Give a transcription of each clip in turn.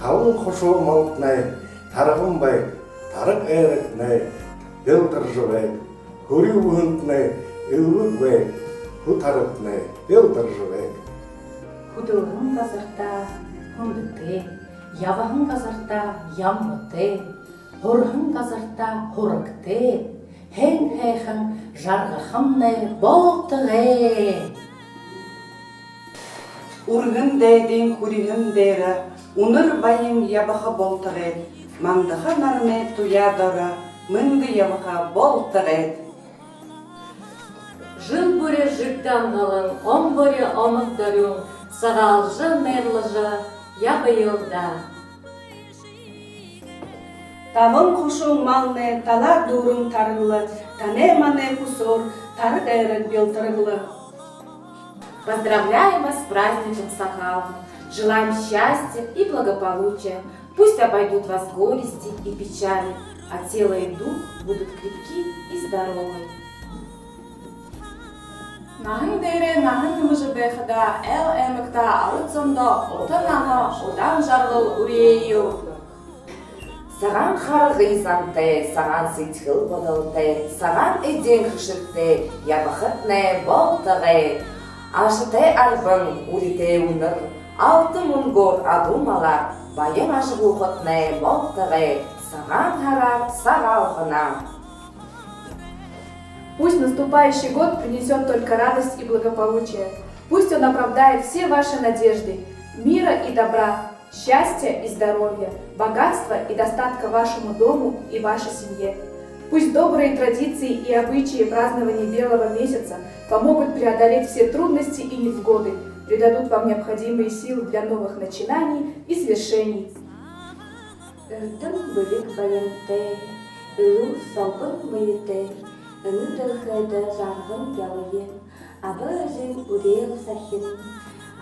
Таван хошуу молднай, тарган байг, тараг эрэгнай, белдэрж байг, хөрийн үхэнднай, эврэг байг, ху тарагнай, белдэрж байг. Хөдөөрхөн газартаа хүндтэй, явхан газартаа ямтай, хурхан газартаа хурагтай, хэн хайхан жаргахамнай болтгай. Ургын дайдын хүргэн дайра, уныр байын ябаха болтгай, мандаха нарме туядора, мынды ябаха болтгай. Жыл бүре жыктан қалын, он бүре омық дөрің, сағалжы мерлыжы, ябы елда. Таван хошуң малны, тала дурың тарылы, тане-мане кусор, тарык эрек белтырылы. Поздравляем вас с праздником Сахал! Желаем счастья и благополучия. Пусть обойдут вас горести и печали, а тело и дух будут крепки и здоровы. Нахын дейре нахын нымыжы бэхада, эл эмекта арыцымда, отан аға, одан жарғыл үрейю. Саған харғы изанты, саған сетхіл бодылты, саған эден хышытты, ябақытны болтығы. Ашыты арбын, урите уныр, алты мұнгор адумалар, байын ашық ұқытны болтығы, саған харар сағалғына. Пусть наступающий год принесет только радость и благополучие. Пусть он оправдает все ваши надежды, мира и добра, счастья и здоровья, богатства и достатка вашему дому и вашей семье. Пусть добрые традиции и обычаи празднования Белого месяца помогут преодолеть все трудности и невзгоды, придадут вам необходимые силы для новых начинаний и свершений. Өнүдөрхөдө жаргын ялыйын, абыжын удел сахин,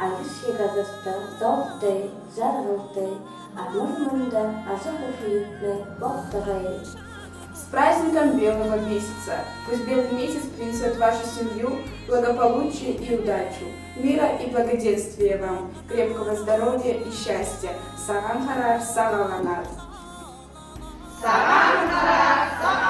айышке газырты, золты, жаргылты, армырмында ажахыфиютны болтығай. С праздником Белого месяца! Пусть Белый месяц принесет в вашу семью благополучие и удачу, мира и благоденствия вам, крепкого здоровья и счастья. Саган харар, сагаланар. Саған қара,